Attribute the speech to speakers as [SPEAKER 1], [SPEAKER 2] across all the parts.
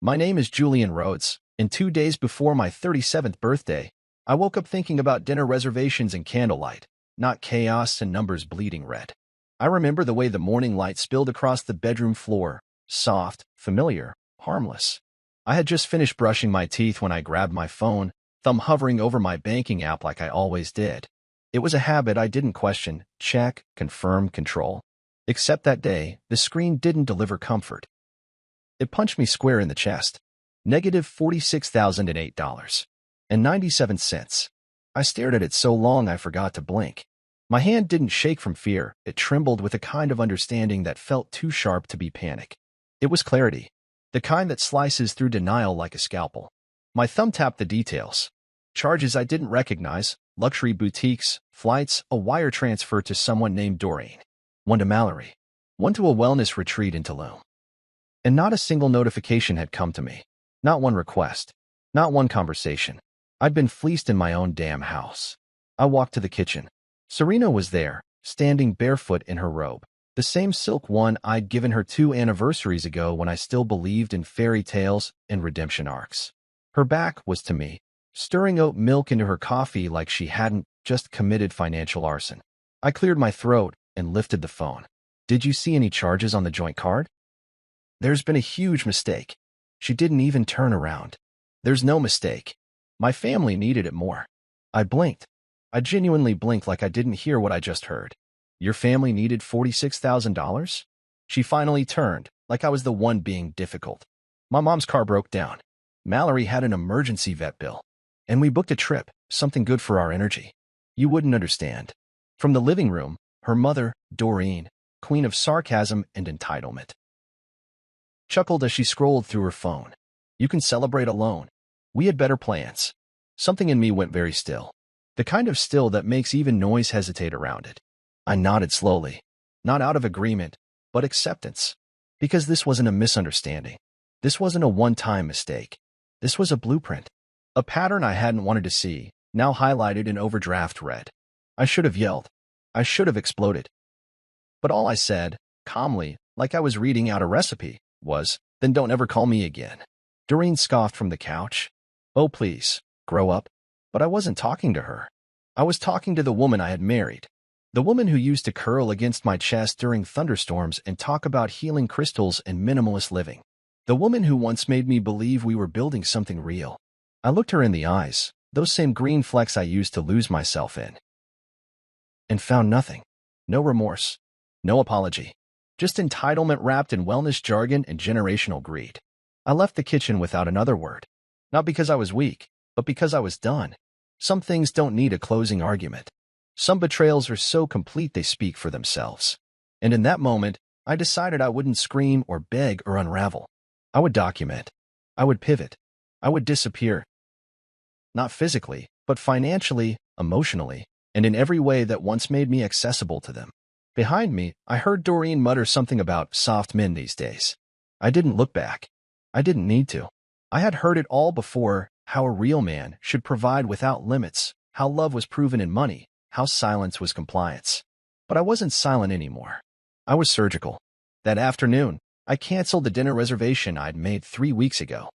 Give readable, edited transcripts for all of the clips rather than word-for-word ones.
[SPEAKER 1] My name is Julian Rhodes, and 2 days before my 37th birthday, I woke up thinking about dinner reservations and candlelight, not chaos and numbers bleeding red. I remember the way the morning light spilled across the bedroom floor, soft, familiar, harmless. I had just finished brushing my teeth when I grabbed my phone, thumb hovering over my banking app like I always did. It was a habit I didn't question, check, confirm, control. Except that day, the screen didn't deliver comfort. It punched me square in the chest. Negative $46,008.97. I stared at it so long I forgot to blink. My hand didn't shake from fear. It trembled with a kind of understanding that felt too sharp to be panic. It was clarity, the kind that slices through denial like a scalpel. My thumb tapped the details. Charges I didn't recognize, luxury boutiques, flights, a wire transfer to someone named Doreen. One to Mallory. One to a wellness retreat in Tulum. And not a single notification had come to me. Not one request. Not one conversation. I'd been fleeced in my own damn house. I walked to the kitchen. Serena was there, standing barefoot in her robe. The same silk one I'd given her 2 anniversaries ago when I still believed in fairy tales and redemption arcs. Her back was to me, stirring oat milk into her coffee like she hadn't just committed financial arson. I cleared my throat and lifted the phone. Did you see any charges on the joint card? There's been a huge mistake. She didn't even turn around. There's no mistake. My family needed it more. I blinked. I genuinely blinked like I didn't hear what I just heard. Your family needed $46,000? She finally turned, like I was the one being difficult. My mom's car broke down. Mallory had an emergency vet bill. And we booked a trip, something good for our energy. You wouldn't understand. From the living room, her mother, Doreen, queen of sarcasm and entitlement, chuckled as she scrolled through her phone. You can celebrate alone. We had better plans. Something in me went very still. The kind of still that makes even noise hesitate around it. I nodded slowly. Not out of agreement, but acceptance. Because this wasn't a misunderstanding. This wasn't a one-time mistake. This was a blueprint. A pattern I hadn't wanted to see, now highlighted in overdraft red. I should have yelled. I should have exploded. But all I said, calmly, like I was reading out a recipe, was, then don't ever call me again. Doreen scoffed from the couch. Oh, please, grow up. But I wasn't talking to her. I was talking to the woman I had married. The woman who used to curl against my chest during thunderstorms and talk about healing crystals and minimalist living. The woman who once made me believe we were building something real. I looked her in the eyes, those same green flecks I used to lose myself in, and found nothing. No remorse. No apology. Just entitlement wrapped in wellness jargon and generational greed. I left the kitchen without another word. Not because I was weak, but because I was done. Some things don't need a closing argument. Some betrayals are so complete they speak for themselves. And in that moment, I decided I wouldn't scream or beg or unravel. I would document. I would pivot. I would disappear. Not physically, but financially, emotionally, and in every way that once made me accessible to them. Behind me, I heard Doreen mutter something about soft men these days. I didn't look back. I didn't need to. I had heard it all before, how a real man should provide without limits, how love was proven in money, how silence was compliance. But I wasn't silent anymore. I was surgical. That afternoon, I canceled the dinner reservation I'd made 3 weeks ago.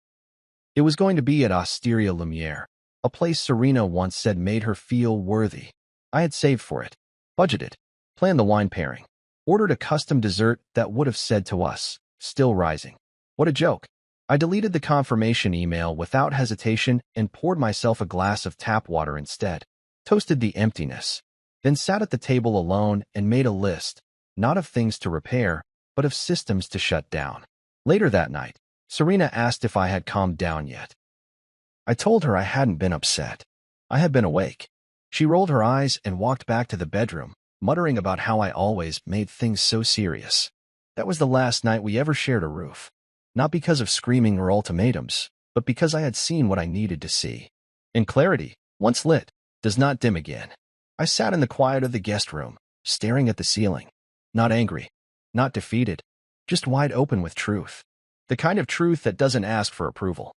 [SPEAKER 1] It was going to be at Osteria Lumiere, a place Serena once said made her feel worthy. I had saved for it, budgeted, planned the wine pairing, ordered a custom dessert that would have said to us, still rising. What a joke. I deleted the confirmation email without hesitation and poured myself a glass of tap water instead, toasted the emptiness, then sat at the table alone and made a list, not of things to repair, but of systems to shut down. Later that night, Serena asked if I had calmed down yet. I told her I hadn't been upset. I had been awake. She rolled her eyes and walked back to the bedroom, muttering about how I always made things so serious. That was the last night we ever shared a roof. Not because of screaming or ultimatums, but because I had seen what I needed to see. And clarity, once lit, does not dim again. I sat in the quiet of the guest room, staring at the ceiling. Not angry, not defeated, just wide open with truth. The kind of truth that doesn't ask for approval.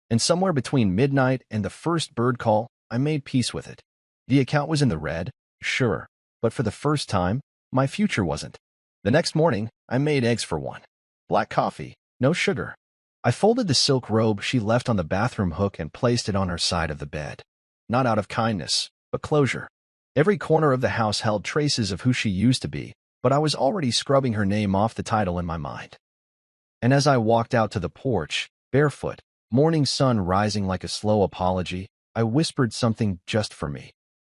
[SPEAKER 1] And somewhere between midnight and the first bird call, I made peace with it. The account was in the red, sure, but for the first time, my future wasn't. The next morning, I made eggs for one. Black coffee, no sugar. I folded the silk robe she left on the bathroom hook and placed it on her side of the bed. Not out of kindness, but closure. Every corner of the house held traces of who she used to be, but I was already scrubbing her name off the title in my mind. And as I walked out to the porch, barefoot, morning sun rising like a slow apology, I whispered something just for me.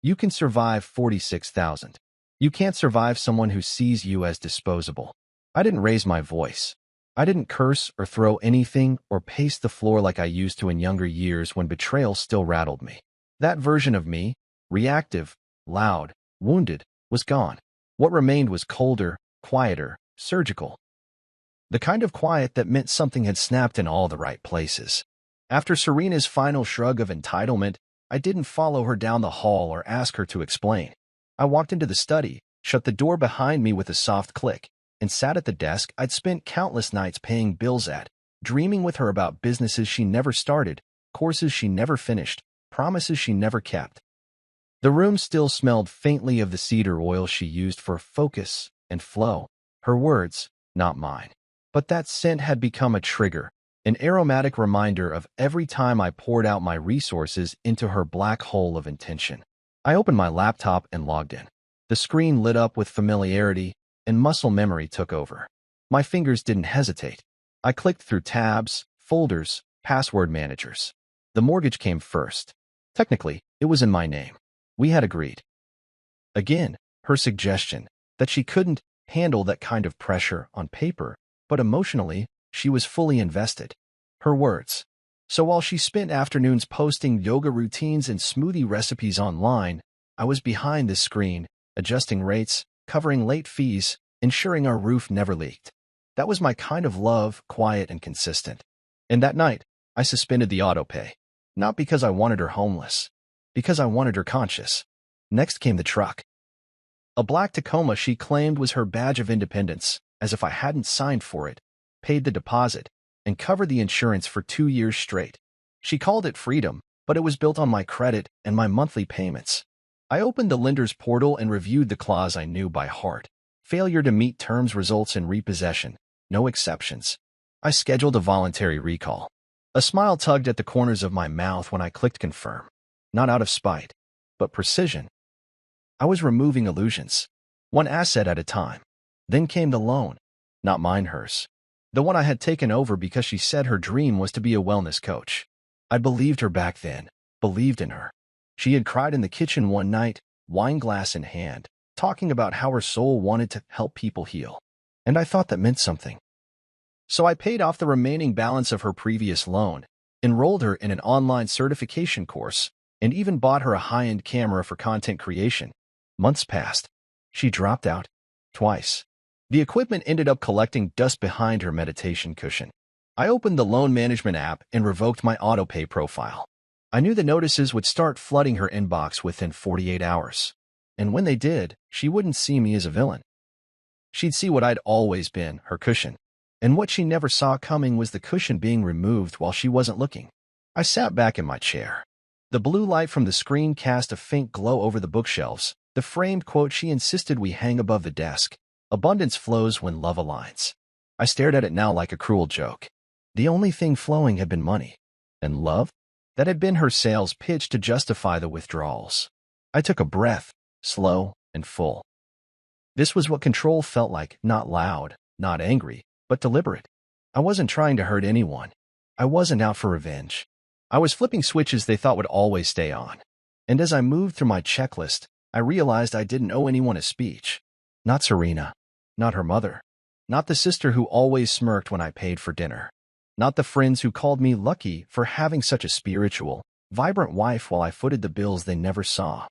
[SPEAKER 1] You can survive 46,000. You can't survive someone who sees you as disposable. I didn't raise my voice. I didn't curse or throw anything or pace the floor like I used to in younger years when betrayal still rattled me. That version of me, reactive, loud, wounded, was gone. What remained was colder, quieter, surgical. The kind of quiet that meant something had snapped in all the right places. After Serena's final shrug of entitlement, I didn't follow her down the hall or ask her to explain. I walked into the study, shut the door behind me with a soft click, and sat at the desk I'd spent countless nights paying bills at, dreaming with her about businesses she never started, courses she never finished, promises she never kept. The room still smelled faintly of the cedar oil she used for focus and flow. Her words, not mine. But that scent had become a trigger, an aromatic reminder of every time I poured out my resources into her black hole of intention. I opened my laptop and logged in. The screen lit up with familiarity, and muscle memory took over. My fingers didn't hesitate. I clicked through tabs, folders, password managers. The mortgage came first. Technically, it was in my name. We had agreed. Again, her suggestion that she couldn't handle that kind of pressure on paper, but emotionally, she was fully invested. Her words. So while she spent afternoons posting yoga routines and smoothie recipes online, I was behind the screen, adjusting rates, covering late fees, ensuring our roof never leaked. That was my kind of love, quiet and consistent. And that night, I suspended the autopay. Not because I wanted her homeless, because I wanted her conscious. Next came the truck. A black Tacoma she claimed was her badge of independence, as if I hadn't signed for it, paid the deposit, and covered the insurance for 2 years straight. She called it freedom, but it was built on my credit and my monthly payments. I opened the lender's portal and reviewed the clause I knew by heart. Failure to meet terms results in repossession. No exceptions. I scheduled a voluntary recall. A smile tugged at the corners of my mouth when I clicked confirm. Not out of spite, but precision. I was removing illusions, one asset at a time. Then came the loan. Not mine, hers. The one I had taken over because she said her dream was to be a wellness coach. I believed her back then, believed in her. She had cried in the kitchen one night, wine glass in hand, talking about how her soul wanted to help people heal. And I thought that meant something. So I paid off the remaining balance of her previous loan, enrolled her in an online certification course, and even bought her a high-end camera for content creation. Months passed. She dropped out. Twice. The equipment ended up collecting dust behind her meditation cushion. I opened the loan management app and revoked my autopay profile. I knew the notices would start flooding her inbox within 48 hours. And when they did, she wouldn't see me as a villain. She'd see what I'd always been, her cushion. And what she never saw coming was the cushion being removed while she wasn't looking. I sat back in my chair. The blue light from the screen cast a faint glow over the bookshelves, the framed quote she insisted we hang above the desk. Abundance flows when love aligns. I stared at it now like a cruel joke. The only thing flowing had been money. And love? That had been her sales pitch to justify the withdrawals. I took a breath, slow and full. This was what control felt like, not loud, not angry, but deliberate. I wasn't trying to hurt anyone. I wasn't out for revenge. I was flipping switches they thought would always stay on. And as I moved through my checklist, I realized I didn't owe anyone a speech. Not Serena. Not her mother. Not the sister who always smirked when I paid for dinner. Not the friends who called me lucky for having such a spiritual, vibrant wife while I footed the bills they never saw.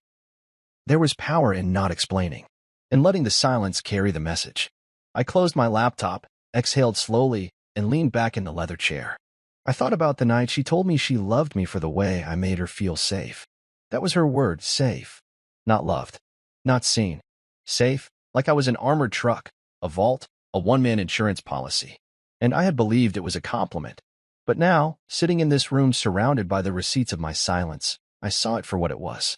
[SPEAKER 1] There was power in not explaining, in letting the silence carry the message. I closed my laptop, exhaled slowly, and leaned back in the leather chair. I thought about the night she told me she loved me for the way I made her feel safe. That was her word, safe. Not loved. Not seen. Safe, like I was an armored truck, a vault, a one-man insurance policy. And I had believed it was a compliment. But now, sitting in this room surrounded by the receipts of my silence, I saw it for what it was.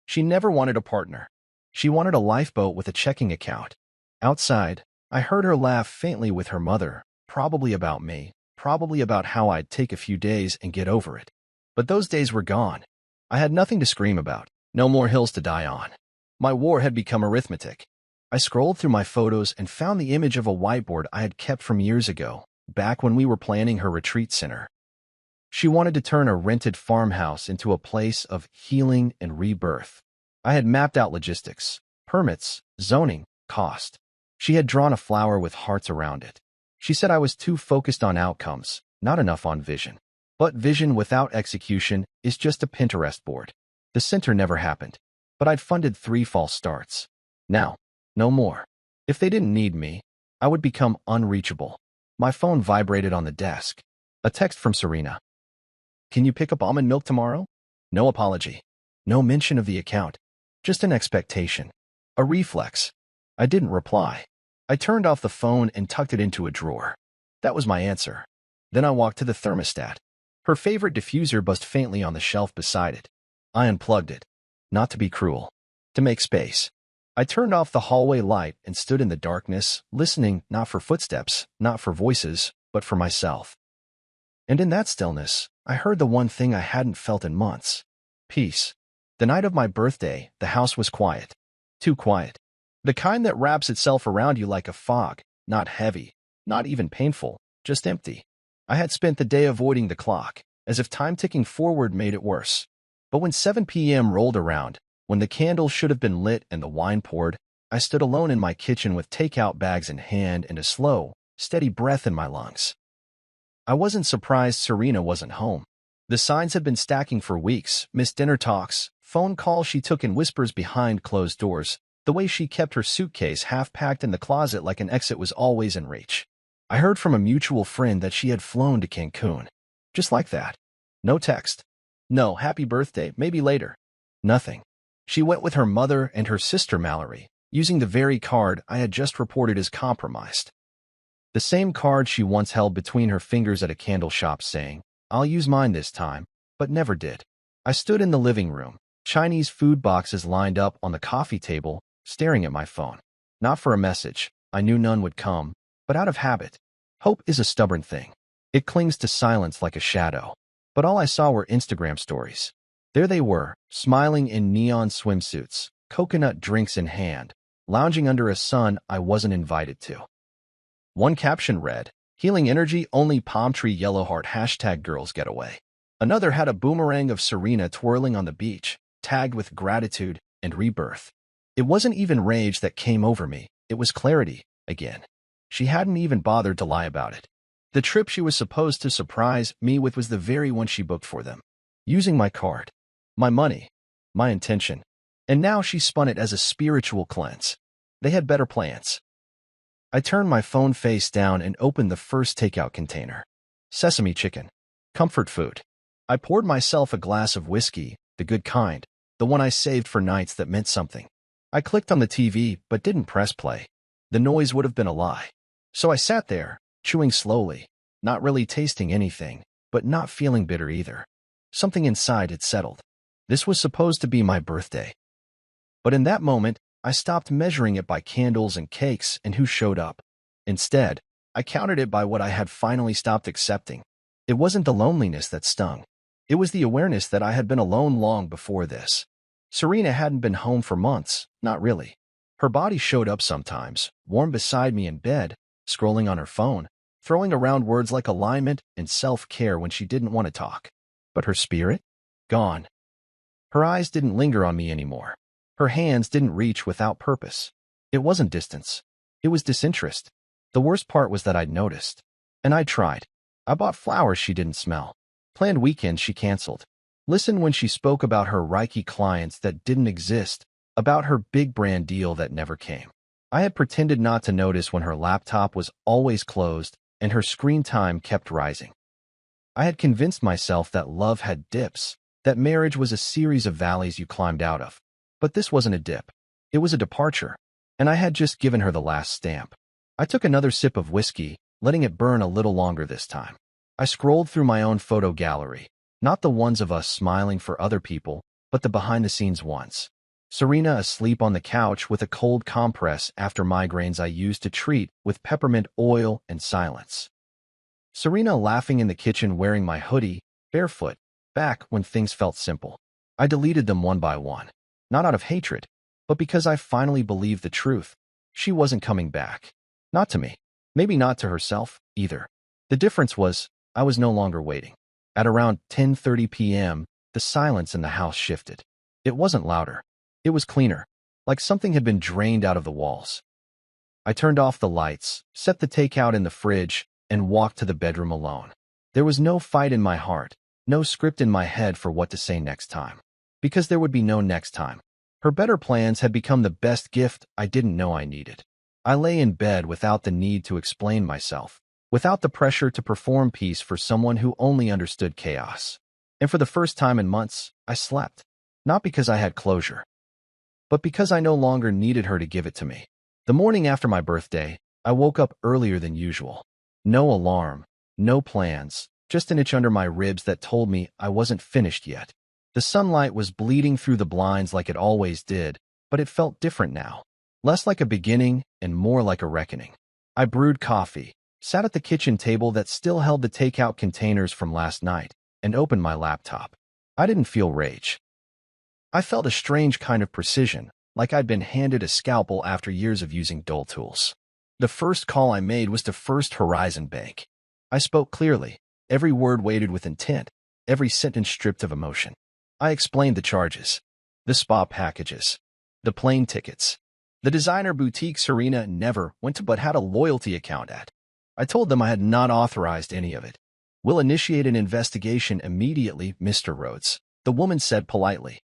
[SPEAKER 1] She never wanted a partner. She wanted a lifeboat with a checking account. Outside, I heard her laugh faintly with her mother, probably about me, probably about how I'd take a few days and get over it. But those days were gone. I had nothing to scream about, no more hills to die on. My war had become arithmetic. I scrolled through my photos and found the image of a whiteboard I had kept from years ago, back when we were planning her retreat center. She wanted to turn a rented farmhouse into a place of healing and rebirth. I had mapped out logistics, permits, zoning, cost. She had drawn a flower with hearts around it. She said I was too focused on outcomes, not enough on vision. But vision without execution is just a Pinterest board. The center never happened, but I'd funded 3 false starts. Now, no more. If they didn't need me, I would become unreachable. My phone vibrated on the desk. A text from Serena. Can you pick up almond milk tomorrow? No apology. No mention of the account. Just an expectation. A reflex. I didn't reply. I turned off the phone and tucked it into a drawer. That was my answer. Then I walked to the thermostat. Her favorite diffuser buzzed faintly on the shelf beside it. I unplugged it. Not to be cruel. To make space. I turned off the hallway light and stood in the darkness, listening not for footsteps, not for voices, but for myself. And in that stillness, I heard the one thing I hadn't felt in months. Peace. The night of my birthday, the house was quiet. Too quiet. The kind that wraps itself around you like a fog, not heavy, not even painful, just empty. I had spent the day avoiding the clock, as if time ticking forward made it worse. But when 7 p.m. rolled around, when the candles should have been lit and the wine poured, I stood alone in my kitchen with takeout bags in hand and a slow, steady breath in my lungs. I wasn't surprised Serena wasn't home. The signs had been stacking for weeks, missed dinner talks, phone calls she took in whispers behind closed doors, the way she kept her suitcase half-packed in the closet like an exit was always in reach. I heard from a mutual friend that she had flown to Cancun. Just like that. No text. No happy birthday, maybe later. Nothing. She went with her mother and her sister Mallory, using the very card I had just reported as compromised. The same card she once held between her fingers at a candle shop saying, "I'll use mine this time," but never did. I stood in the living room, Chinese food boxes lined up on the coffee table, staring at my phone. Not for a message, I knew none would come, but out of habit. Hope is a stubborn thing. It clings to silence like a shadow. But all I saw were Instagram stories. There they were, smiling in neon swimsuits, coconut drinks in hand, lounging under a sun I wasn't invited to. One caption read, "Healing energy, only palm tree yellow heart #girls getaway." Another had a boomerang of Serena twirling on the beach, tagged with gratitude and rebirth. It wasn't even rage that came over me, it was clarity, again. She hadn't even bothered to lie about it. The trip she was supposed to surprise me with was the very one she booked for them. Using my card. My money. My intention. And now she spun it as a spiritual cleanse. They had better plans. I turned my phone face down and opened the first takeout container. Sesame chicken. Comfort food. I poured myself a glass of whiskey, the good kind, the one I saved for nights that meant something. I clicked on the TV but didn't press play. The noise would have been a lie. So I sat there, chewing slowly, not really tasting anything, but not feeling bitter either. Something inside had settled. This was supposed to be my birthday. But in that moment, I stopped measuring it by candles and cakes and who showed up. Instead, I counted it by what I had finally stopped accepting. It wasn't the loneliness that stung. It was the awareness that I had been alone long before this. Serena hadn't been home for months, not really. Her body showed up sometimes, warm beside me in bed, scrolling on her phone, throwing around words like alignment and self-care when she didn't want to talk. But her spirit? Gone. Her eyes didn't linger on me anymore. Her hands didn't reach without purpose. It wasn't distance. It was disinterest. The worst part was that I'd noticed. And I tried. I bought flowers she didn't smell. Planned weekends she canceled. Listened when she spoke about her Reiki clients that didn't exist, about her big brand deal that never came. I had pretended not to notice when her laptop was always closed and her screen time kept rising. I had convinced myself that love had dips, that marriage was a series of valleys you climbed out of. But this wasn't a dip. It was a departure, and I had just given her the last stamp. I took another sip of whiskey, letting it burn a little longer this time. I scrolled through my own photo gallery, not the ones of us smiling for other people, but the behind-the-scenes ones. Serena asleep on the couch with a cold compress after migraines I used to treat with peppermint oil and silence. Serena laughing in the kitchen wearing my hoodie, barefoot, back when things felt simple. I deleted them one by one, not out of hatred, but because I finally believed the truth. She wasn't coming back. Not to me. Maybe not to herself, either. The difference was, I was no longer waiting. At around 10:30 p.m., the silence in the house shifted. It wasn't louder. It was cleaner, like something had been drained out of the walls. I turned off the lights, set the takeout in the fridge, and walked to the bedroom alone. There was no fight in my heart, no script in my head for what to say next time. Because there would be no next time. Her better plans had become the best gift I didn't know I needed. I lay in bed without the need to explain myself, without the pressure to perform peace for someone who only understood chaos. And for the first time in months, I slept. Not because I had closure, but because I no longer needed her to give it to me. The morning after my birthday, I woke up earlier than usual. No alarm, no plans, just an itch under my ribs that told me I wasn't finished yet. The sunlight was bleeding through the blinds like it always did, but it felt different now. Less like a beginning and more like a reckoning. I brewed coffee, sat at the kitchen table that still held the takeout containers from last night, and opened my laptop. I didn't feel rage. I felt a strange kind of precision, like I'd been handed a scalpel after years of using dull tools. The first call I made was to First Horizon Bank. I spoke clearly, every word weighted with intent, every sentence stripped of emotion. I explained the charges, the spa packages, the plane tickets, the designer boutique Serena never went to but had a loyalty account at. I told them I had not authorized any of it. "We'll initiate an investigation immediately, Mr. Rhodes," the woman said politely.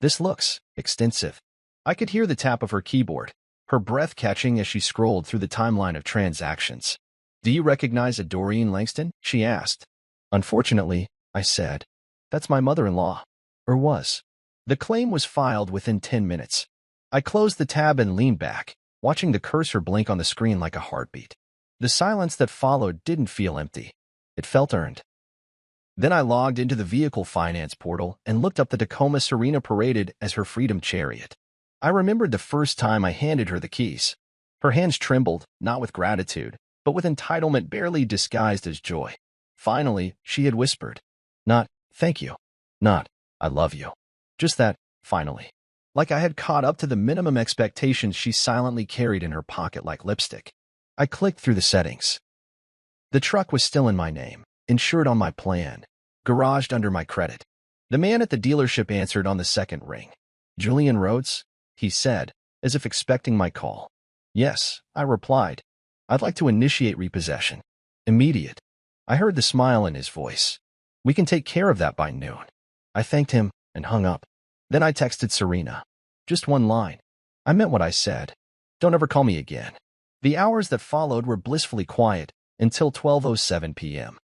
[SPEAKER 1] "This looks extensive." I could hear the tap of her keyboard, her breath catching as she scrolled through the timeline of transactions. "Do you recognize a Doreen Langston?" she asked. "Unfortunately," I said. "That's my mother-in-law." Or was. The claim was filed within 10 minutes. I closed the tab and leaned back, watching the cursor blink on the screen like a heartbeat. The silence that followed didn't feel empty. It felt earned. Then I logged into the vehicle finance portal and looked up the Tacoma Serena paraded as her Freedom Chariot. I remembered the first time I handed her the keys. Her hands trembled, not with gratitude, but with entitlement barely disguised as joy. Finally, she had whispered. Not, "Thank you." Not, "I love you." Just that, finally. Like I had caught up to the minimum expectations she silently carried in her pocket like lipstick. I clicked through the settings. The truck was still in my name, insured on my plan, garaged under my credit. The man at the dealership answered on the second ring. "Julian Rhodes?" he said, as if expecting my call. "Yes," I replied. "I'd like to initiate repossession. Immediate." I heard the smile in his voice. "We can take care of that by noon." I thanked him and hung up. Then I texted Serena. Just one line. I meant what I said. "Don't ever call me again." The hours that followed were blissfully quiet until 12:07 p.m.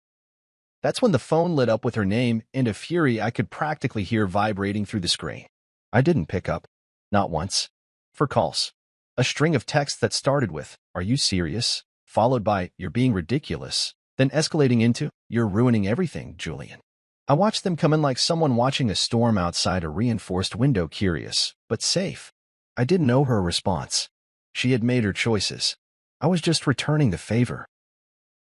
[SPEAKER 1] That's when the phone lit up with her name and a fury I could practically hear vibrating through the screen. I didn't pick up. Not once. For calls. A string of texts that started with, "Are you serious?" followed by, "You're being ridiculous," then escalating into, "You're ruining everything, Julian." I watched them come in like someone watching a storm outside a reinforced window, curious, but safe. I didn't know her response. She had made her choices. I was just returning the favor.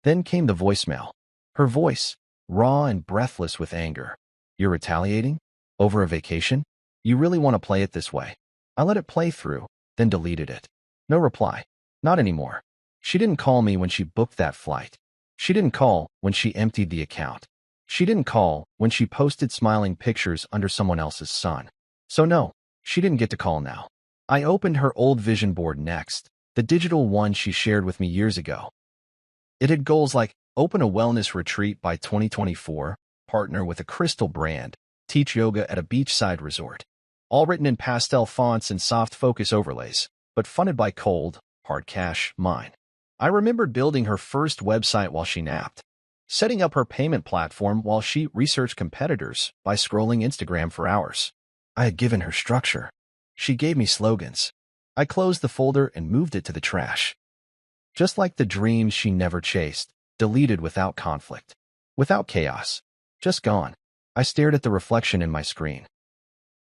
[SPEAKER 1] Then came the voicemail. Her voice, raw and breathless with anger. "You're retaliating? Over a vacation? You really want to play it this way?" I let it play through, then deleted it. No reply. Not anymore. She didn't call me when she booked that flight. She didn't call when she emptied the account. She didn't call when she posted smiling pictures under someone else's son. So no, she didn't get to call now. I opened her old vision board next, the digital one she shared with me years ago. It had goals like open a wellness retreat by 2024, partner with a crystal brand, teach yoga at a beachside resort. All written in pastel fonts and soft focus overlays, but funded by cold, hard cash, mine. I remembered building her first website while she napped, setting up her payment platform while she researched competitors by scrolling Instagram for hours. I had given her structure. She gave me slogans. I closed the folder and moved it to the trash. Just like the dreams she never chased, deleted without conflict, without chaos, just gone. I stared at the reflection in my screen.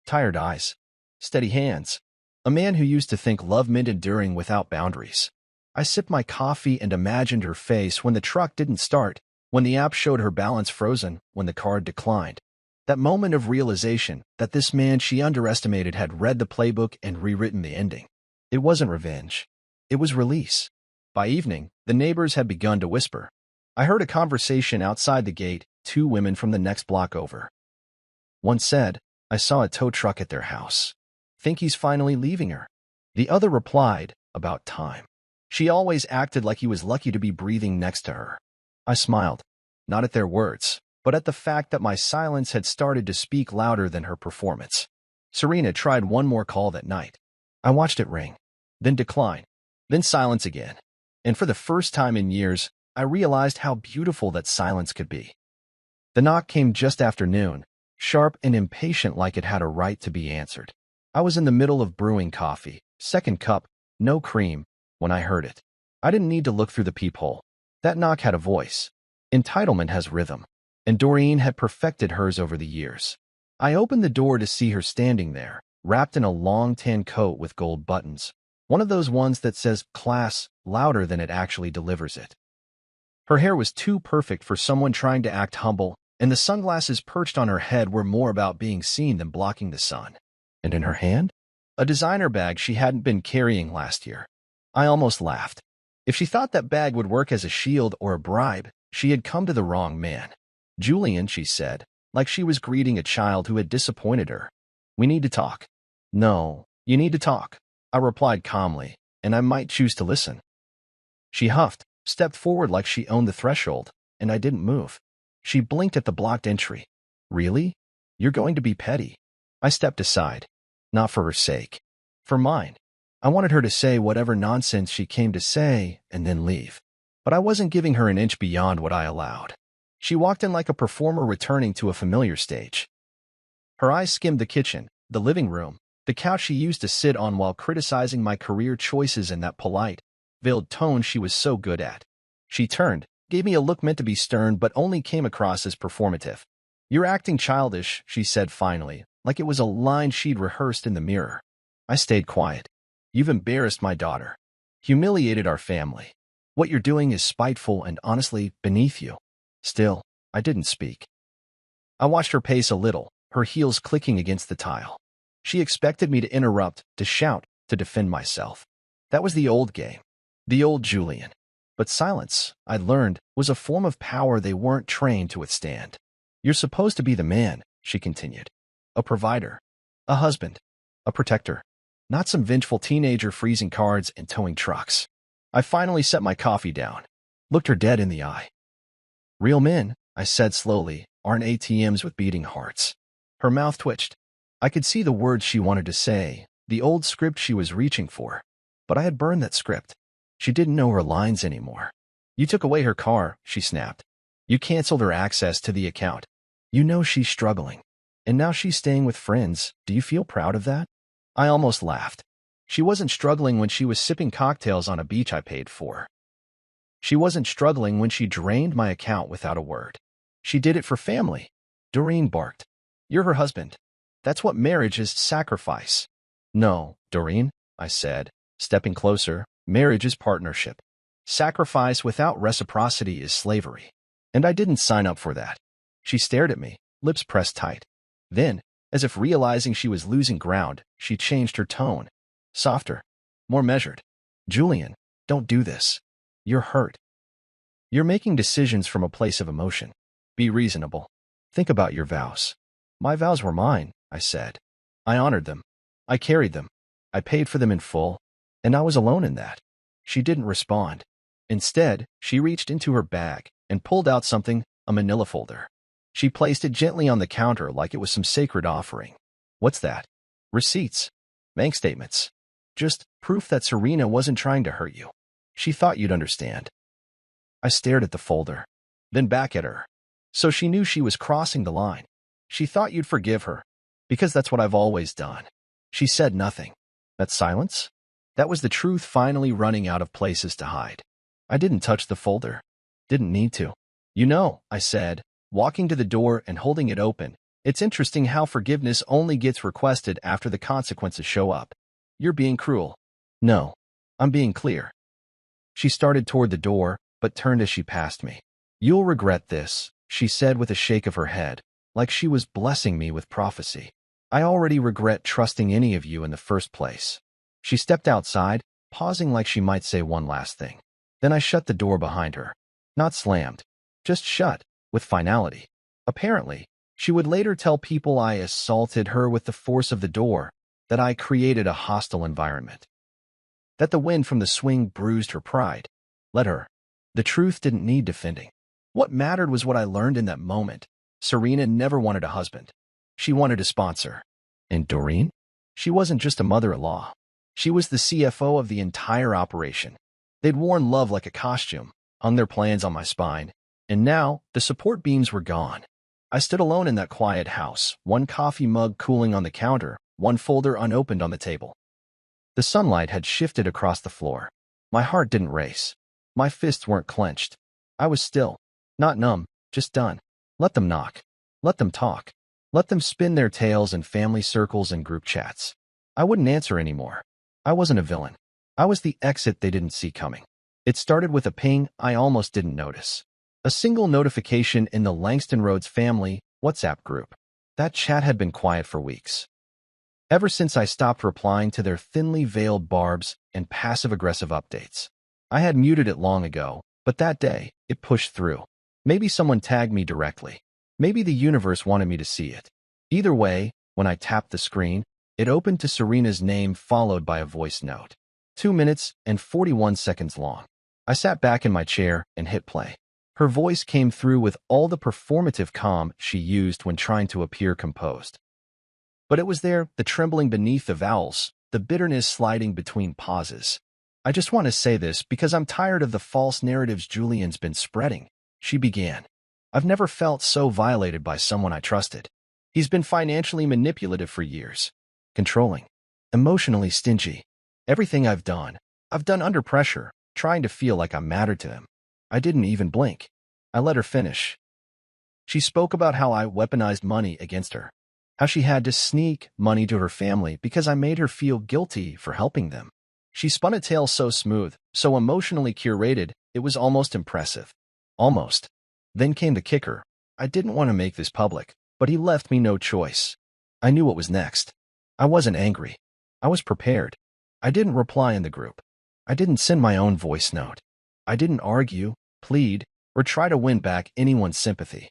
[SPEAKER 1] Tired eyes, steady hands, a man who used to think love meant enduring without boundaries. I sipped my coffee and imagined her face when the truck didn't start, when the app showed her balance frozen, when the card declined. That moment of realization that this man she underestimated had read the playbook and rewritten the ending. It wasn't revenge. It was release. By evening, the neighbors had begun to whisper. I heard a conversation outside the gate, two women from the next block over. One said, I saw a tow truck at their house. Think he's finally leaving her. The other replied, about time. She always acted like he was lucky to be breathing next to her. I smiled, not at their words, but at the fact that my silence had started to speak louder than her performance. Serena tried one more call that night. I watched it ring, then decline, then silence again. And for the first time in years, I realized how beautiful that silence could be. The knock came just after noon, sharp and impatient like it had a right to be answered. I was in the middle of brewing coffee, second cup, no cream, when I heard it. I didn't need to look through the peephole. That knock had a voice. Entitlement has rhythm, and Doreen had perfected hers over the years. I opened the door to see her standing there, wrapped in a long tan coat with gold buttons, one of those ones that says class louder than it actually delivers it. Her hair was too perfect for someone trying to act humble, and the sunglasses perched on her head were more about being seen than blocking the sun. And in her hand? A designer bag she hadn't been carrying last year. I almost laughed. If she thought that bag would work as a shield or a bribe, she had come to the wrong man. Julian, she said, like she was greeting a child who had disappointed her. We need to talk. No, you need to talk, I replied calmly, and I might choose to listen. She huffed, stepped forward like she owned the threshold, and I didn't move. She blinked at the blocked entry. Really? You're going to be petty? I stepped aside. Not for her sake. For mine. I wanted her to say whatever nonsense she came to say and then leave. But I wasn't giving her an inch beyond what I allowed. She walked in like a performer returning to a familiar stage. Her eyes skimmed the kitchen, the living room, the couch she used to sit on while criticizing my career choices in that polite, veiled tone she was so good at. She turned, gave me a look meant to be stern but only came across as performative. You're acting childish, she said finally, like it was a line she'd rehearsed in the mirror. I stayed quiet. You've embarrassed my daughter. Humiliated our family. What you're doing is spiteful and honestly beneath you. Still, I didn't speak. I watched her pace a little, her heels clicking against the tile. She expected me to interrupt, to shout, to defend myself. That was the old game. The old Julian. But silence, I learned, was a form of power they weren't trained to withstand. You're supposed to be the man, she continued. A provider. A husband. A protector. Not some vengeful teenager freezing cards and towing trucks. I finally set my coffee down. Looked her dead in the eye. Real men, I said slowly, aren't ATMs with beating hearts. Her mouth twitched. I could see the words she wanted to say, the old script she was reaching for. But I had burned that script. She didn't know her lines anymore. You took away her car, she snapped. You canceled her access to the account. You know she's struggling. And now she's staying with friends. Do you feel proud of that? I almost laughed. She wasn't struggling when she was sipping cocktails on a beach I paid for. She wasn't struggling when she drained my account without a word. She did it for family. Doreen barked. You're her husband. That's what marriage is, sacrifice. No, Doreen, I said, stepping closer, marriage is partnership. Sacrifice without reciprocity is slavery. And I didn't sign up for that. She stared at me, lips pressed tight. Then, as if realizing she was losing ground, she changed her tone. Softer, more measured. Julian, don't do this. You're hurt. You're making decisions from a place of emotion. Be reasonable. Think about your vows. My vows were mine, I said. I honored them. I carried them. I paid for them in full. And I was alone in that. She didn't respond. Instead, she reached into her bag and pulled out something, a manila folder. She placed it gently on the counter like it was some sacred offering. What's that? Receipts. Bank statements. Just proof that Serena wasn't trying to hurt you. She thought you'd understand. I stared at the folder, then back at her. So she knew she was crossing the line. She thought you'd forgive her, because that's what I've always done. She said nothing. That silence? That was the truth finally running out of places to hide. I didn't touch the folder. Didn't need to. You know, I said, walking to the door and holding it open, it's interesting how forgiveness only gets requested after the consequences show up. You're being cruel. No, I'm being clear. She started toward the door, but turned as she passed me. "You'll regret this," she said with a shake of her head, like she was blessing me with prophecy. "I already regret trusting any of you in the first place." She stepped outside, pausing like she might say one last thing. Then I shut the door behind her. Not slammed, just shut, with finality. Apparently, she would later tell people I assaulted her with the force of the door, that I created a hostile environment, that the wind from the swing bruised her pride. Let her. The truth didn't need defending. What mattered was what I learned in that moment. Serena never wanted a husband. She wanted a sponsor. And Doreen? She wasn't just a mother-in-law. She was the CFO of the entire operation. They'd worn love like a costume, hung their plans on my spine, and now the support beams were gone. I stood alone in that quiet house, one coffee mug cooling on the counter, one folder unopened on the table. The sunlight had shifted across the floor. My heart didn't race. My fists weren't clenched. I was still, not numb, just done. Let them knock. Let them talk. Let them spin their tales in family circles and group chats. I wouldn't answer anymore. I wasn't a villain. I was the exit they didn't see coming. It started with a ping I almost didn't notice. A single notification in the Langston Rhodes family WhatsApp group. That chat had been quiet for weeks. Ever since I stopped replying to their thinly veiled barbs and passive-aggressive updates. I had muted it long ago, but that day, it pushed through. Maybe someone tagged me directly. Maybe the universe wanted me to see it. Either way, when I tapped the screen, it opened to Serena's name followed by a voice note. 2 minutes and 41 seconds long. I sat back in my chair and hit play. Her voice came through with all the performative calm she used when trying to appear composed. But it was there, the trembling beneath the vowels, the bitterness sliding between pauses. "I just want to say this because I'm tired of the false narratives Julian's been spreading," she began. "I've never felt so violated by someone I trusted. He's been financially manipulative for years. Controlling. Emotionally stingy. Everything I've done under pressure, trying to feel like I mattered to him. I didn't even blink." I let her finish. She spoke about how I weaponized money against her, how she had to sneak money to her family because I made her feel guilty for helping them. She spun a tale so smooth, so emotionally curated, it was almost impressive. Almost. Then came the kicker. I didn't want to make this public, but he left me no choice. I knew what was next. I wasn't angry. I was prepared. I didn't reply in the group. I didn't send my own voice note. I didn't argue, plead, or try to win back anyone's sympathy.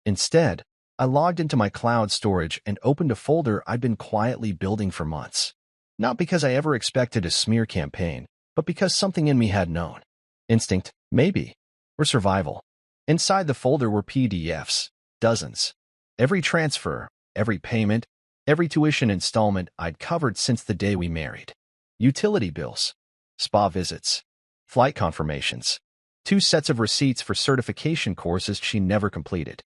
[SPEAKER 1] Instead, I logged into my cloud storage and opened a folder I'd been quietly building for months. Not because I ever expected a smear campaign, but because something in me had known. Instinct, maybe, or survival. Inside the folder were PDFs, dozens. Every transfer, every payment, every tuition installment I'd covered since the day we married. Utility bills, spa visits, flight confirmations, 2 sets of receipts for certification courses she never completed.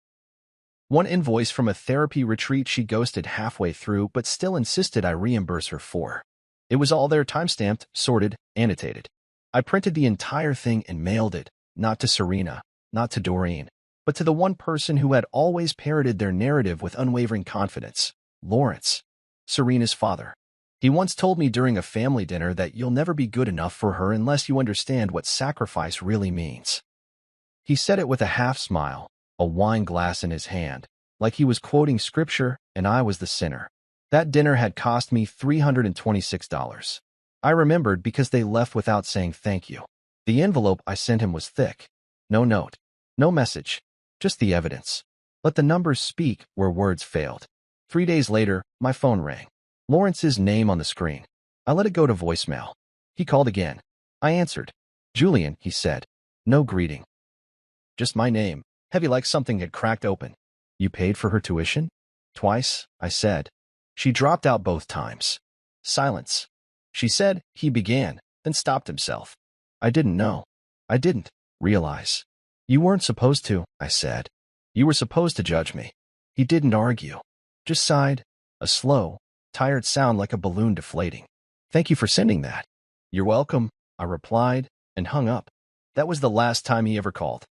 [SPEAKER 1] One invoice from a therapy retreat she ghosted halfway through but still insisted I reimburse her for. It was all there, timestamped, sorted, annotated. I printed the entire thing and mailed it, not to Serena, not to Doreen, but to the one person who had always parroted their narrative with unwavering confidence, Lawrence, Serena's father. He once told me during a family dinner that you'll never be good enough for her unless you understand what sacrifice really means. He said it with a half smile, a wine glass in his hand, like he was quoting scripture and I was the sinner. That dinner had cost me $326. I remembered because they left without saying thank you. The envelope I sent him was thick. No note, no message, just the evidence. Let the numbers speak where words failed. 3 days later, my phone rang. Lawrence's name on the screen. I let it go to voicemail. He called again. I answered. "Julian," he said. No greeting. Just my name, heavy like something had cracked open. "You paid for her tuition?" "Twice," I said. She dropped out both times. Silence. She said, he began, then stopped himself. I didn't know. I didn't realize. "You weren't supposed to," I said. "You were supposed to judge me." He didn't argue. Just sighed, a slow, tired sound like a balloon deflating. "Thank you for sending that." "You're welcome," I replied, and hung up. That was the last time he ever called.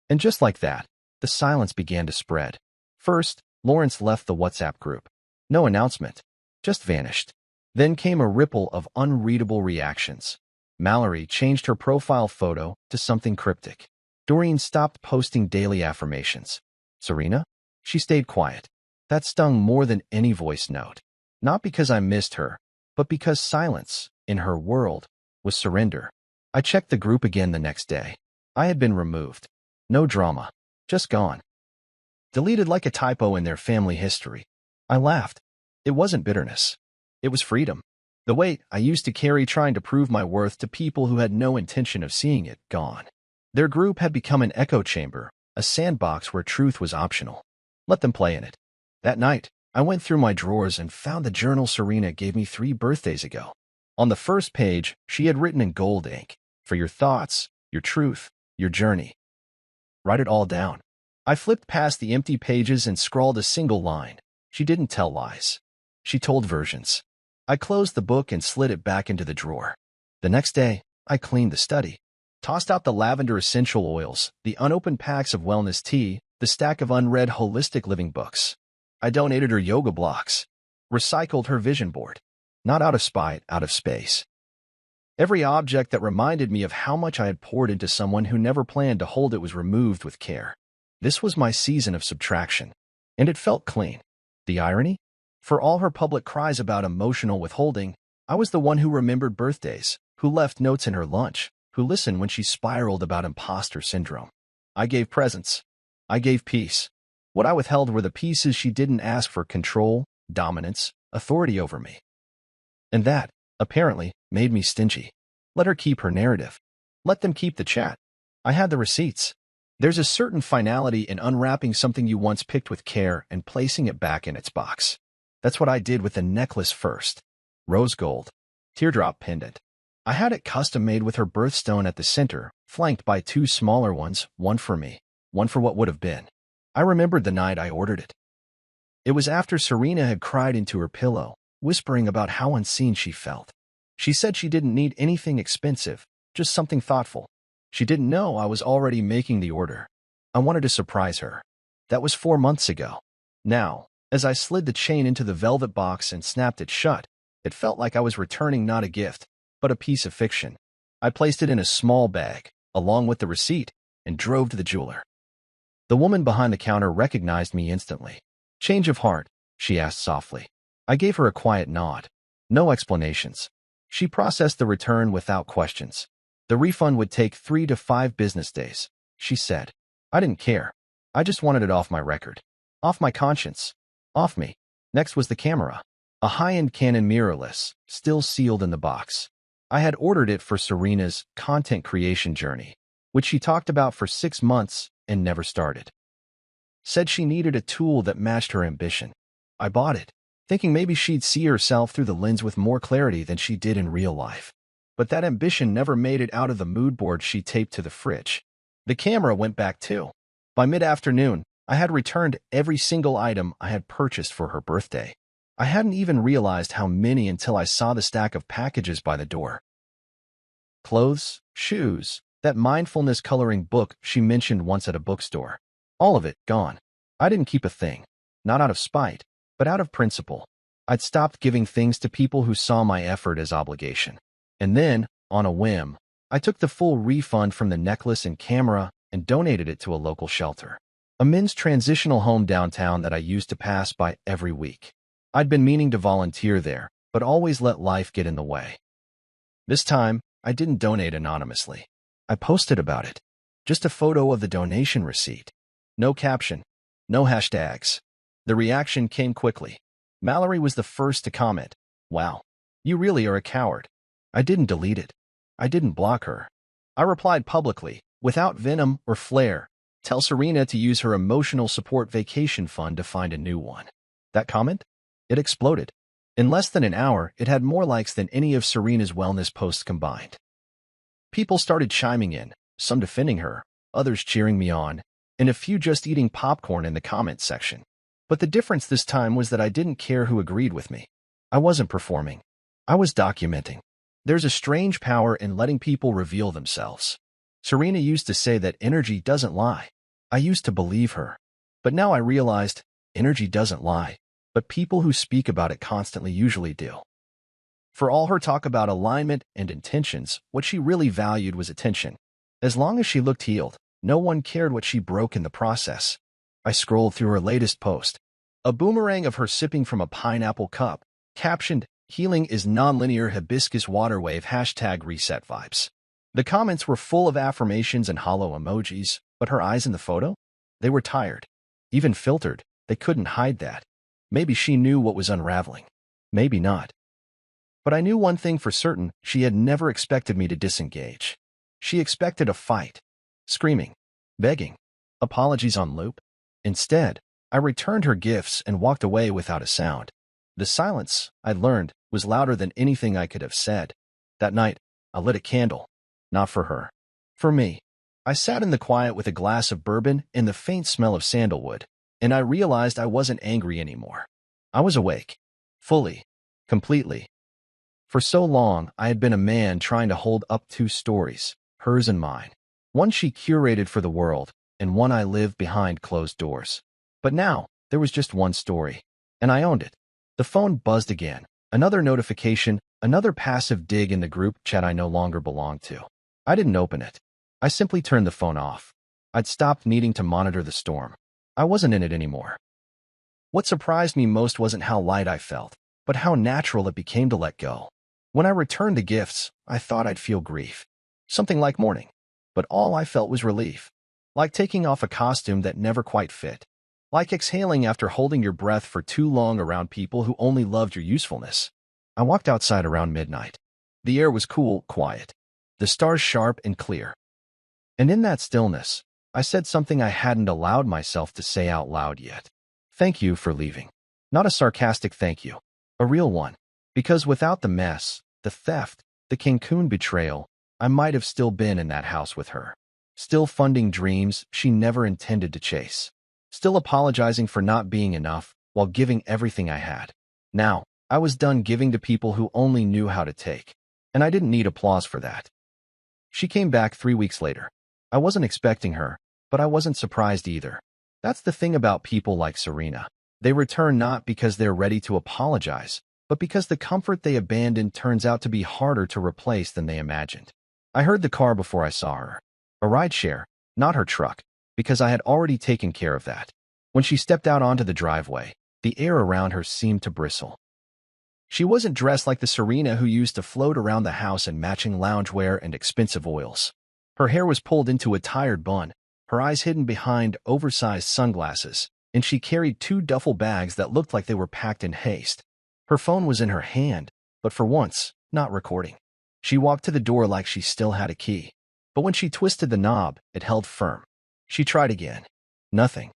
[SPEAKER 1] And just like that, the silence began to spread. First, Lawrence left the WhatsApp group. No announcement. Just vanished. Then came a ripple of unreadable reactions. Mallory changed her profile photo to something cryptic. Doreen stopped posting daily affirmations. Serena? She stayed quiet. That stung more than any voice note. Not because I missed her, but because silence, in her world, was surrender. I checked the group again the next day. I had been removed. No drama. Just gone. Deleted like a typo in their family history. I laughed. It wasn't bitterness. It was freedom. The weight I used to carry trying to prove my worth to people who had no intention of seeing it, gone. Their group had become an echo chamber, a sandbox where truth was optional. Let them play in it. That night, I went through my drawers and found the journal Serena gave me 3 birthdays ago. On the first page, she had written in gold ink, "For your thoughts, your truth, your journey. Write it all down." I flipped past the empty pages and scrawled a single line. She didn't tell lies. She told versions. I closed the book and slid it back into the drawer. The next day, I cleaned the study. Tossed out the lavender essential oils, the unopened packs of wellness tea, the stack of unread holistic living books. I donated her yoga blocks. Recycled her vision board. Not out of spite, out of space. Every object that reminded me of how much I had poured into someone who never planned to hold it was removed with care. This was my season of subtraction. And it felt clean. The irony? For all her public cries about emotional withholding, I was the one who remembered birthdays, who left notes in her lunch, who listened when she spiraled about imposter syndrome. I gave presents. I gave peace. What I withheld were the pieces she didn't ask for: control, dominance, authority over me. And that, apparently, made me stingy. Let her keep her narrative. Let them keep the chat. I had the receipts. There's a certain finality in unwrapping something you once picked with care and placing it back in its box. That's what I did with the necklace first. Rose gold. Teardrop pendant. I had it custom made with her birthstone at the center, flanked by 2 smaller ones, one for me, one for what would have been. I remembered the night I ordered it. It was after Serena had cried into her pillow, whispering about how unseen she felt. She said she didn't need anything expensive, just something thoughtful. She didn't know I was already making the order. I wanted to surprise her. That was 4 months ago. Now, as I slid the chain into the velvet box and snapped it shut, it felt like I was returning not a gift, but a piece of fiction. I placed it in a small bag, along with the receipt, and drove to the jeweler. The woman behind the counter recognized me instantly. "Change of heart?" she asked softly. I gave her a quiet nod. No explanations. She processed the return without questions. The refund would take 3 to 5 business days, she said. I didn't care. I just wanted it off my record. Off my conscience. Off me. Next was the camera. A high-end Canon mirrorless, still sealed in the box. I had ordered it for Serena's content creation journey, which she talked about for 6 months and never started. Said she needed a tool that matched her ambition. I bought it, thinking maybe she'd see herself through the lens with more clarity than she did in real life. But that ambition never made it out of the mood board she taped to the fridge. The camera went back too. By mid-afternoon, I had returned every single item I had purchased for her birthday. I hadn't even realized how many until I saw the stack of packages by the door. Clothes, shoes, that mindfulness coloring book she mentioned once at a bookstore. All of it gone. I didn't keep a thing. Not out of spite, but out of principle. I'd stopped giving things to people who saw my effort as obligation. And then, on a whim, I took the full refund from the necklace and camera and donated it to a local shelter. A men's transitional home downtown that I used to pass by every week. I'd been meaning to volunteer there, but always let life get in the way. This time, I didn't donate anonymously. I posted about it. Just a photo of the donation receipt. No caption. No hashtags. The reaction came quickly. Mallory was the first to comment. "Wow, you really are a coward." I didn't delete it. I didn't block her. I replied publicly, without venom or flair. "Tell Serena to use her emotional support vacation fund to find a new one." That comment? It exploded. In less than an hour, it had more likes than any of Serena's wellness posts combined. People started chiming in, some defending her, others cheering me on, and a few just eating popcorn in the comments section. But the difference this time was that I didn't care who agreed with me. I wasn't performing. I was documenting. There's a strange power in letting people reveal themselves. Serena used to say that energy doesn't lie. I used to believe her. But now I realized energy doesn't lie, but people who speak about it constantly usually do. For all her talk about alignment and intentions, what she really valued was attention. As long as she looked healed, no one cared what she broke in the process. I scrolled through her latest post, a boomerang of her sipping from a pineapple cup, captioned, "Healing is nonlinear hibiscus water wave #reset vibes." The comments were full of affirmations and hollow emojis, but her eyes in the photo? They were tired. Even filtered, they couldn't hide that. Maybe she knew what was unraveling. Maybe not. But I knew one thing for certain: she had never expected me to disengage. She expected a fight. Screaming. Begging. Apologies on loop. Instead, I returned her gifts and walked away without a sound. The silence, I learned, was louder than anything I could have said. That night, I lit a candle. Not for her. For me. I sat in the quiet with a glass of bourbon and the faint smell of sandalwood, and I realized I wasn't angry anymore. I was awake. Fully. Completely. For so long, I had been a man trying to hold up two stories, hers and mine. One she curated for the world, and one I lived behind closed doors. But now, there was just one story, and I owned it. The phone buzzed again. Another notification, another passive dig in the group chat I no longer belonged to. I didn't open it. I simply turned the phone off. I'd stopped needing to monitor the storm. I wasn't in it anymore. What surprised me most wasn't how light I felt, but how natural it became to let go. When I returned the gifts, I thought I'd feel grief. Something like mourning. But all I felt was relief. Like taking off a costume that never quite fit. Like exhaling after holding your breath for too long around people who only loved your usefulness. I walked outside around midnight. The air was cool, quiet. The stars sharp and clear. And in that stillness, I said something I hadn't allowed myself to say out loud yet. Thank you for leaving. Not a sarcastic thank you. A real one. Because without the mess, the theft, the Cancun betrayal, I might have still been in that house with her. Still funding dreams she never intended to chase. Still apologizing for not being enough while giving everything I had. Now, I was done giving to people who only knew how to take. And I didn't need applause for that. She came back 3 weeks later. I wasn't expecting her, but I wasn't surprised either. That's the thing about people like Serena. They return not because they're ready to apologize, but because the comfort they abandoned turns out to be harder to replace than they imagined. I heard the car before I saw her. A rideshare, not her truck, because I had already taken care of that. When she stepped out onto the driveway, the air around her seemed to bristle. She wasn't dressed like the Serena who used to float around the house in matching loungewear and expensive oils. Her hair was pulled into a tired bun, her eyes hidden behind oversized sunglasses, and she carried 2 duffel bags that looked like they were packed in haste. Her phone was in her hand, but for once, not recording. She walked to the door like she still had a key. But when she twisted the knob, it held firm. She tried again. Nothing.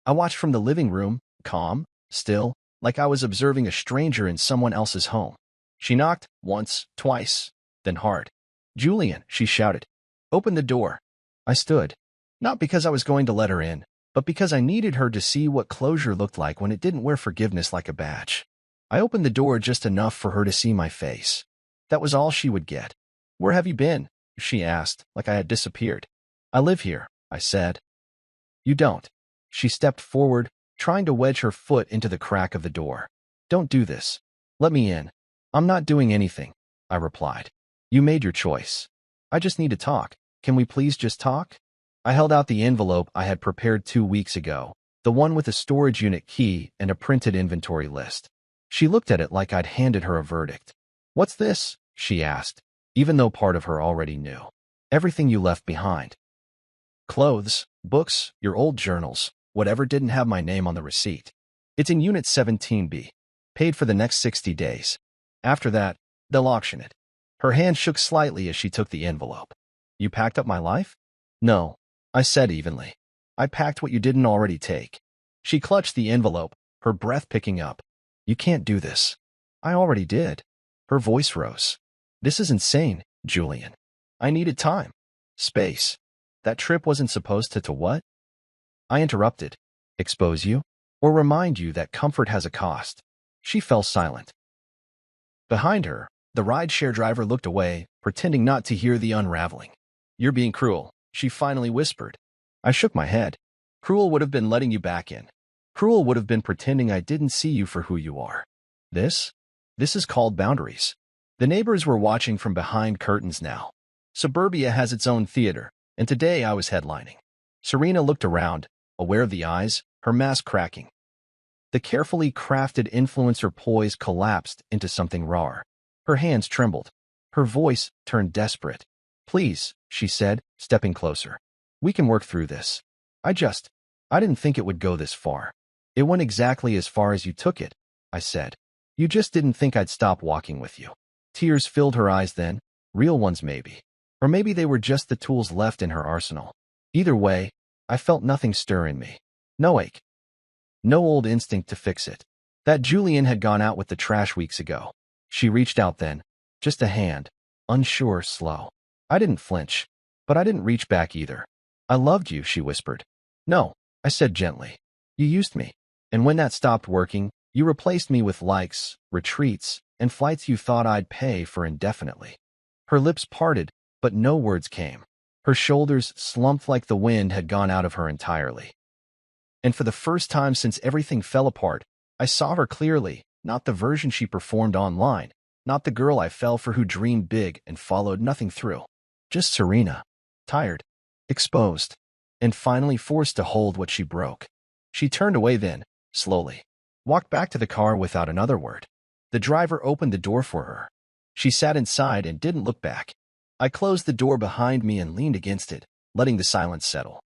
[SPEAKER 1] I watched from the living room, calm, still, like I was observing a stranger in someone else's home. She knocked, once, twice, then hard. "Julian," she shouted. "Open the door." I stood. Not because I was going to let her in, but because I needed her to see what closure looked like when it didn't wear forgiveness like a badge. I opened the door just enough for her to see my face. That was all she would get. "Where have you been?" she asked, like I had disappeared. "I live here," I said. "You don't." She stepped forward, trying to wedge her foot into the crack of the door. "Don't do this. Let me in." "I'm not doing anything," I replied. "You made your choice. I just need to talk. Can we please just talk?" I held out the envelope I had prepared 2 weeks ago, the one with a storage unit key and a printed inventory list. She looked at it like I'd handed her a verdict. "What's this?" she asked, even though part of her already knew. "Everything you left behind. Clothes, books, your old journals, whatever didn't have my name on the receipt. It's in Unit 17B. Paid for the next 60 days. After that, they'll auction it." Her hand shook slightly as she took the envelope. "You packed up my life?" "No," I said evenly. "I packed what you didn't already take." She clutched the envelope, her breath picking up. "You can't do this." "I already did." Her voice rose. "This is insane, Julian. I needed time. Space. That trip wasn't supposed to what?" I interrupted. "Expose you? Or remind you that comfort has a cost?" She fell silent. Behind her, the rideshare driver looked away, pretending not to hear the unraveling. "You're being cruel," she finally whispered. I shook my head. "Cruel would have been letting you back in. Cruel would have been pretending I didn't see you for who you are. This? This is called boundaries. The neighbors were watching from behind curtains now. Suburbia has its own theater, and today I was headlining. Serena looked around, aware of the eyes, her mask cracking. The carefully crafted influencer poise collapsed into something raw. Her hands trembled. Her voice turned desperate. "Please," she said, stepping closer. "We can work through this. I didn't think it would go this far." "It went exactly as far as you took it," I said. "You just didn't think I'd stop walking with you." Tears filled her eyes then, real ones maybe. Or maybe they were just the tools left in her arsenal. Either way, I felt nothing stir in me. No ache. No old instinct to fix it. That Julian had gone out with the trash weeks ago. She reached out then. Just a hand. Unsure, slow. I didn't flinch. But I didn't reach back either. "I loved you," she whispered. "No," I said gently. "You used me. And when that stopped working, you replaced me with likes, retreats, and flights you thought I'd pay for indefinitely." Her lips parted, but no words came. Her shoulders slumped like the wind had gone out of her entirely. And for the first time since everything fell apart, I saw her clearly, not the version she performed online, not the girl I fell for who dreamed big and followed nothing through. Just Serena. Tired. Exposed. And finally forced to hold what she broke. She turned away then, slowly. Walked back to the car without another word. The driver opened the door for her. She sat inside and didn't look back. I closed the door behind me and leaned against it, letting the silence settle.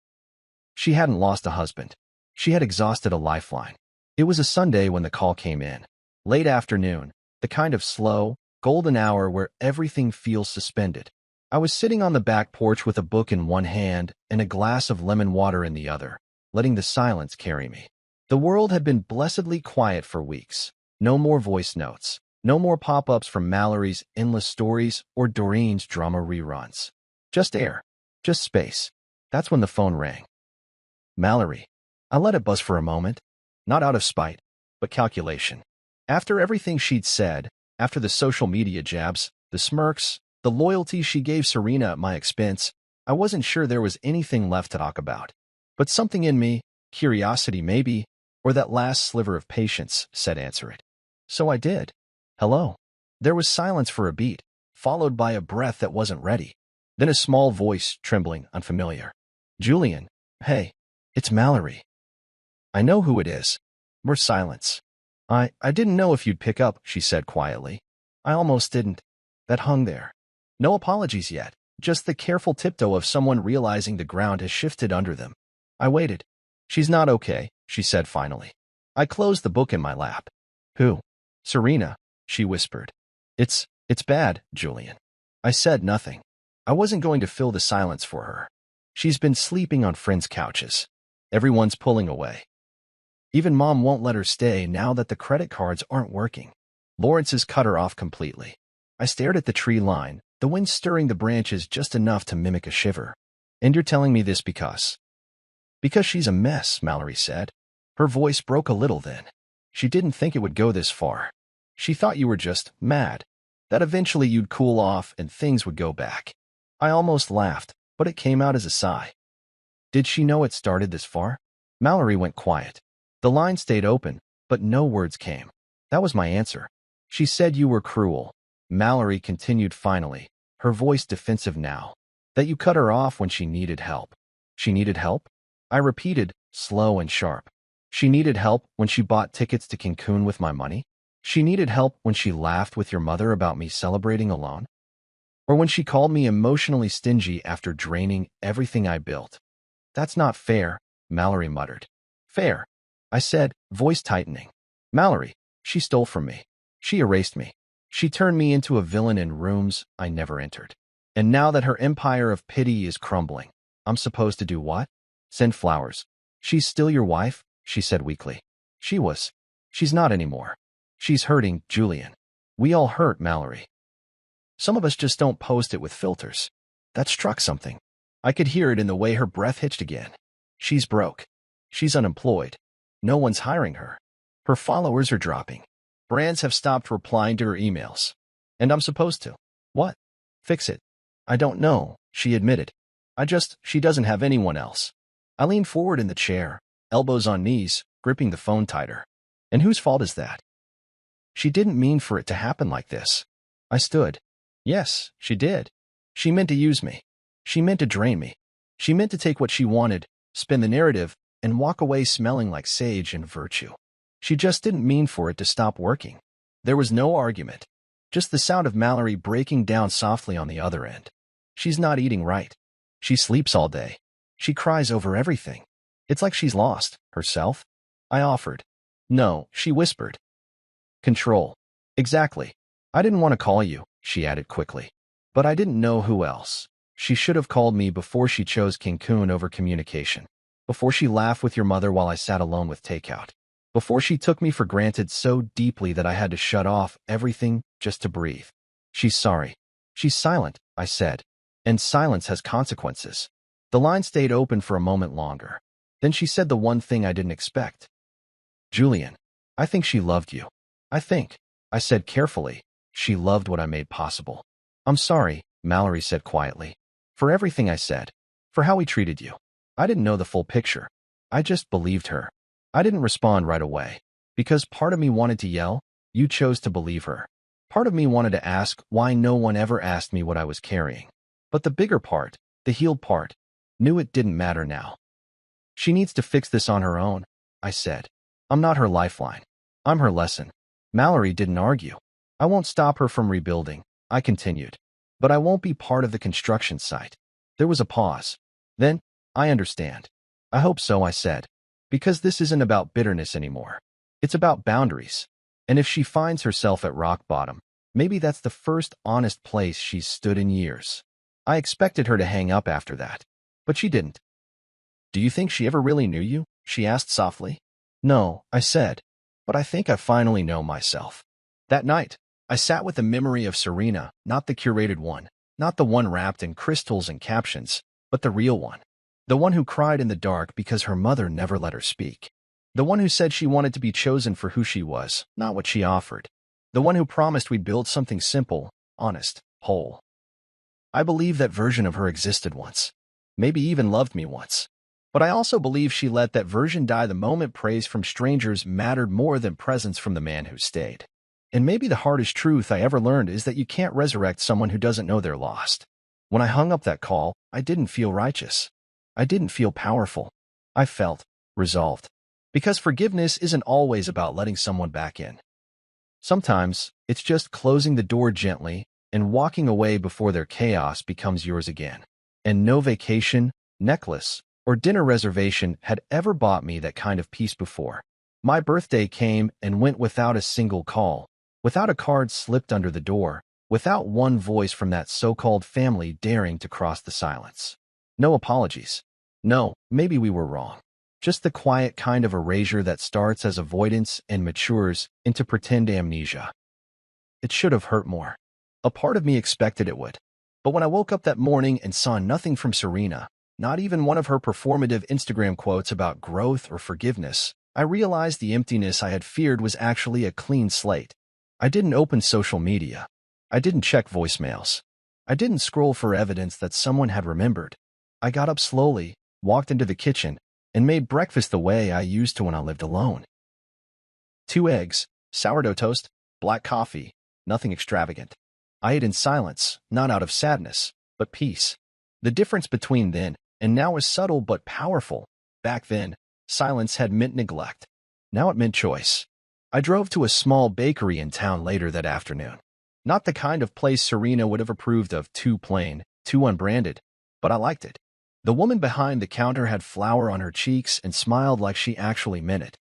[SPEAKER 1] She hadn't lost a husband. She had exhausted a lifeline. It was a Sunday when the call came in. Late afternoon, the kind of slow, golden hour where everything feels suspended. I was sitting on the back porch with a book in one hand and a glass of lemon water in the other, letting the silence carry me. The world had been blessedly quiet for weeks. No more voice notes. No more pop-ups from Mallory's endless stories or Doreen's drama reruns. Just air. Just space. That's when the phone rang. Mallory. I let it buzz for a moment. Not out of spite, but calculation. After everything she'd said, after the social media jabs, the smirks, the loyalty she gave Serena at my expense, I wasn't sure there was anything left to talk about. But something in me, curiosity maybe, or that last sliver of patience, said answer it. So I did. "Hello." There was silence for a beat, followed by a breath that wasn't ready. Then a small voice, trembling, unfamiliar. "Julian. Hey. It's Mallory." "I know who it is." More silence. I didn't know if you'd pick up," she said quietly. "I almost didn't." That hung there. No apologies yet, just the careful tiptoe of someone realizing the ground has shifted under them. I waited. "She's not okay," she said finally. I closed the book in my lap. "Who?" "Serena," she whispered. It's bad, Julian." I said nothing. I wasn't going to fill the silence for her. She's been sleeping on friends' couches. Everyone's pulling away. Even Mom won't let her stay now that the credit cards aren't working. Lawrence has cut her off completely. I stared at the tree line, the wind stirring the branches just enough to mimic a shiver. "And you're telling me this because?" "Because she's a mess," Mallory said. Her voice broke a little then. "She didn't think it would go this far. She thought you were just mad. That eventually you'd cool off and things would go back." I almost laughed, but it came out as a sigh. Did she know it started this far? Mallory went quiet. The line stayed open, but no words came. That was my answer. "She said you were cruel." Mallory continued finally, her voice defensive now. "That you cut her off when she needed help." "She needed help?" I repeated, slow and sharp. "She needed help when she bought tickets to Cancun with my money? She needed help when she laughed with your mother about me celebrating alone? Or when she called me emotionally stingy after draining everything I built?" "That's not fair," Mallory muttered. "Fair," I said, voice tightening. "Mallory, she stole from me. She erased me. She turned me into a villain in rooms I never entered. And now that her empire of pity is crumbling, I'm supposed to do what? Send flowers." "She's still your wife," she said weakly. "She was. She's not anymore. She's hurting, Julian. We all hurt, Mallory. Some of us just don't post it with filters." That struck something. I could hear it in the way her breath hitched again. She's broke. She's unemployed. No one's hiring her. Her followers are dropping. Brands have stopped replying to her emails. And I'm supposed to. What? Fix it. "I don't know," she admitted. She doesn't have anyone else." I leaned forward in the chair, elbows on knees, gripping the phone tighter. "And whose fault is that?" She didn't mean for it to happen like this. I stood. Yes, she did. She meant to use me. She meant to drain me. She meant to take what she wanted, spin the narrative, and walk away smelling like sage and virtue. She just didn't mean for it to stop working. There was no argument. Just the sound of Mallory breaking down softly on the other end. She's not eating right. She sleeps all day. She cries over everything. It's like she's lost herself. I offered. No, she whispered. Control. Exactly. I didn't want to call you, she added quickly. But I didn't know who else. She should have called me before she chose Cancun over communication. Before she laughed with your mother while I sat alone with takeout. Before she took me for granted so deeply that I had to shut off everything just to breathe. She's sorry. She's silent, I said. And silence has consequences. The line stayed open for a moment longer. Then she said the one thing I didn't expect. Julian, I think she loved you. I said carefully, she loved what I made possible. I'm sorry, Mallory said quietly. For everything I said. For how we treated you. I didn't know the full picture. I just believed her. I didn't respond right away. Because part of me wanted to yell, you chose to believe her. Part of me wanted to ask why no one ever asked me what I was carrying. But the bigger part, the healed part, knew it didn't matter now. She needs to fix this on her own, I said. I'm not her lifeline. I'm her lesson. Mallory didn't argue. I won't stop her from rebuilding, I continued. But I won't be part of the construction site. There was a pause. Then, I understand. I hope so, I said. Because this isn't about bitterness anymore. It's about boundaries. And if she finds herself at rock bottom, maybe that's the first honest place she's stood in years. I expected her to hang up after that. But she didn't. Do you think she ever really knew you? She asked softly. No, I said. But I think I finally know myself. That night, I sat with the memory of Serena, not the curated one, not the one wrapped in crystals and captions, but the real one. The one who cried in the dark because her mother never let her speak. The one who said she wanted to be chosen for who she was, not what she offered. The one who promised we'd build something simple, honest, whole. I believe that version of her existed once. Maybe even loved me once. But I also believe she let that version die the moment praise from strangers mattered more than presence from the man who stayed. And maybe the hardest truth I ever learned is that you can't resurrect someone who doesn't know they're lost. When I hung up that call, I didn't feel righteous. I didn't feel powerful. I felt resolved. Because forgiveness isn't always about letting someone back in. Sometimes, it's just closing the door gently and walking away before their chaos becomes yours again. And no vacation, necklace, or dinner reservation had ever bought me that kind of peace before. My birthday came and went without a single call, without a card slipped under the door, without one voice from that so-called family daring to cross the silence. No apologies. No, maybe we were wrong. Just the quiet kind of erasure that starts as avoidance and matures into pretend amnesia. It should have hurt more. A part of me expected it would. But when I woke up that morning and saw nothing from Serena, not even one of her performative Instagram quotes about growth or forgiveness, I realized the emptiness I had feared was actually a clean slate. I didn't open social media. I didn't check voicemails. I didn't scroll for evidence that someone had remembered. I got up slowly, walked into the kitchen, and made breakfast the way I used to when I lived alone. 2 eggs, sourdough toast, black coffee, nothing extravagant. I ate in silence, not out of sadness, but peace. The difference between then and now is subtle but powerful. Back then, silence had meant neglect. Now it meant choice. I drove to a small bakery in town later that afternoon. Not the kind of place Serena would have approved of, too plain, too unbranded, but I liked it. The woman behind the counter had flour on her cheeks and smiled like she actually meant it.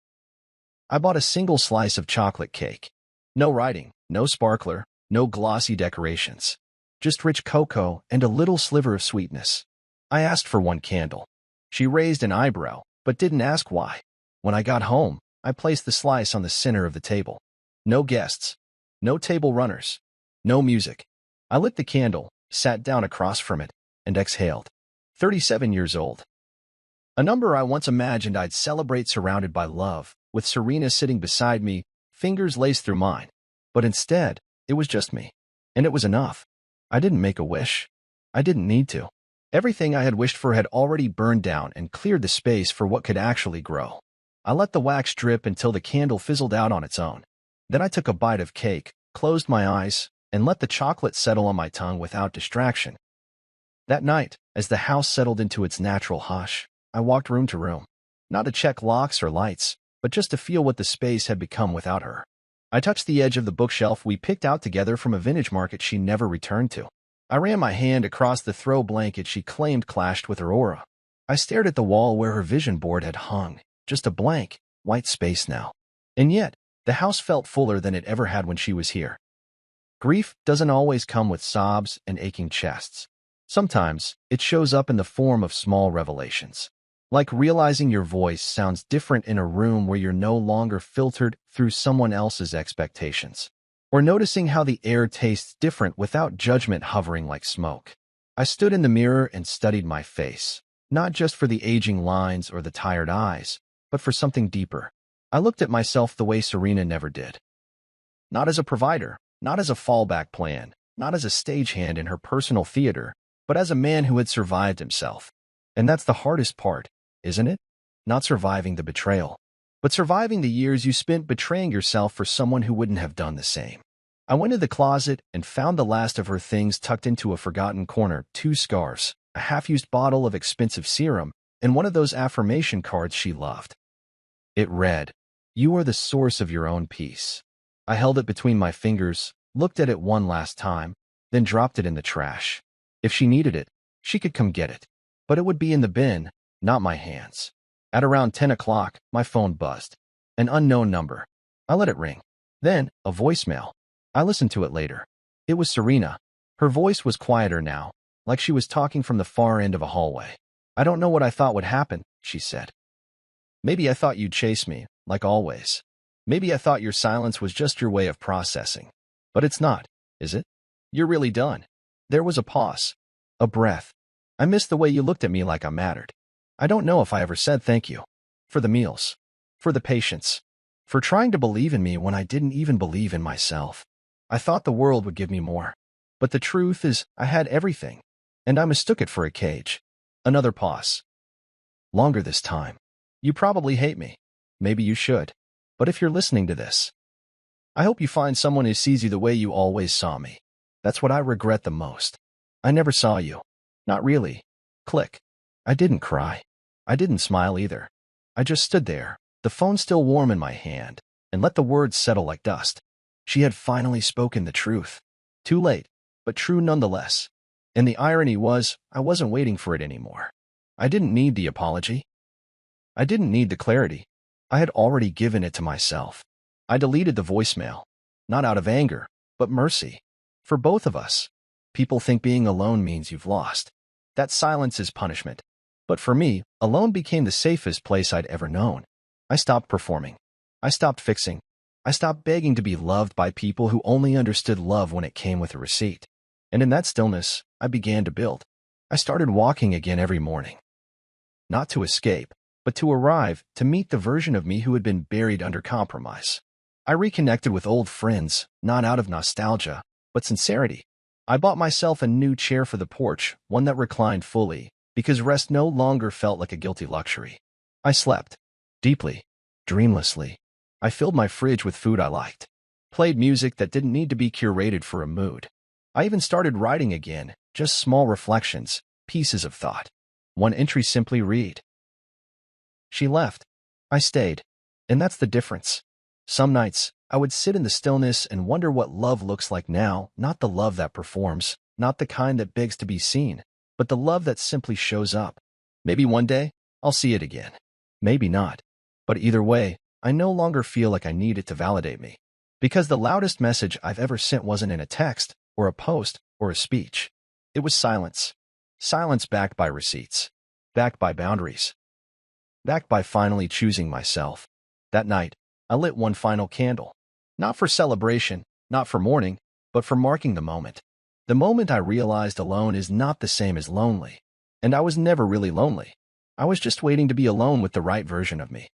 [SPEAKER 1] I bought a single slice of chocolate cake. No writing, no sparkler, no glossy decorations. Just rich cocoa and a little sliver of sweetness. I asked for 1 candle. She raised an eyebrow, but didn't ask why. When I got home, I placed the slice on the center of the table. No guests. No table runners. No music. I lit the candle, sat down across from it, and exhaled. 37 years old. A number I once imagined I'd celebrate surrounded by love, with Serena sitting beside me, fingers laced through mine. But instead, it was just me. And it was enough. I didn't make a wish. I didn't need to. Everything I had wished for had already burned down and cleared the space for what could actually grow. I let the wax drip until the candle fizzled out on its own. Then I took a bite of cake, closed my eyes, and let the chocolate settle on my tongue without distraction. That night, as the house settled into its natural hush, I walked room to room, not to check locks or lights, but just to feel what the space had become without her. I touched the edge of the bookshelf we picked out together from a vintage market she never returned to. I ran my hand across the throw blanket she claimed clashed with her aura. I stared at the wall where her vision board had hung, just a blank, white space now. And yet, the house felt fuller than it ever had when she was here. Grief doesn't always come with sobs and aching chests. Sometimes, it shows up in the form of small revelations. Like realizing your voice sounds different in a room where you're no longer filtered through someone else's expectations. Or noticing how the air tastes different without judgment hovering like smoke. I stood in the mirror and studied my face, not just for the aging lines or the tired eyes, but for something deeper. I looked at myself the way Serena never did. Not as a provider, not as a fallback plan, not as a stagehand in her personal theater, but as a man who had survived himself. And that's the hardest part, isn't it? Not surviving the betrayal, but surviving the years you spent betraying yourself for someone who wouldn't have done the same. I went to the closet and found the last of her things tucked into a forgotten corner: 2 scarves, a half-used bottle of expensive serum, and one of those affirmation cards she loved. It read, "You are the source of your own peace." I held it between my fingers, looked at it one last time, then dropped it in the trash. If she needed it, she could come get it. But it would be in the bin, not my hands. At around 10 o'clock, my phone buzzed. An unknown number. I let it ring. Then, a voicemail. I listened to it later. It was Serena. Her voice was quieter now, like she was talking from the far end of a hallway. "I don't know what I thought would happen," she said. "Maybe I thought you'd chase me, like always. Maybe I thought your silence was just your way of processing. But it's not, is it? You're really done." There was a pause. A breath. "I missed the way you looked at me like I mattered. I don't know if I ever said thank you. For the meals. For the patience. For trying to believe in me when I didn't even believe in myself. I thought the world would give me more. But the truth is, I had everything. And I mistook it for a cage." Another pause. "Longer this time. You probably hate me. Maybe you should. But if you're listening to this, I hope you find someone who sees you the way you always saw me. That's what I regret the most. I never saw you. Not really." Click. I didn't cry. I didn't smile either. I just stood there, the phone still warm in my hand, and let the words settle like dust. She had finally spoken the truth. Too late, but true nonetheless. And the irony was, I wasn't waiting for it anymore. I didn't need the apology. I didn't need the clarity. I had already given it to myself. I deleted the voicemail, not out of anger, but mercy. For both of us. People think being alone means you've lost. That silence is punishment. But for me, alone became the safest place I'd ever known. I stopped performing. I stopped fixing. I stopped begging to be loved by people who only understood love when it came with a receipt. And in that stillness, I began to build. I started walking again every morning. Not to escape, but to arrive, to meet the version of me who had been buried under compromise. I reconnected with old friends, not out of nostalgia, but sincerity. I bought myself a new chair for the porch, one that reclined fully, because rest no longer felt like a guilty luxury. I slept. Deeply. Dreamlessly. I filled my fridge with food I liked. Played music that didn't need to be curated for a mood. I even started writing again, just small reflections, pieces of thought. One entry simply read. She left. I stayed. And that's the difference. Some nights, I would sit in the stillness and wonder what love looks like now, not the love that performs, not the kind that begs to be seen, but the love that simply shows up. Maybe one day, I'll see it again. Maybe not. But either way, I no longer feel like I need it to validate me. Because the loudest message I've ever sent wasn't in a text, or a post, or a speech. It was silence. Silence backed by receipts. Backed by boundaries. Backed by finally choosing myself. That night, I lit one final candle. Not for celebration, not for mourning, but for marking the moment. The moment I realized alone is not the same as lonely. And I was never really lonely. I was just waiting to be alone with the right version of me.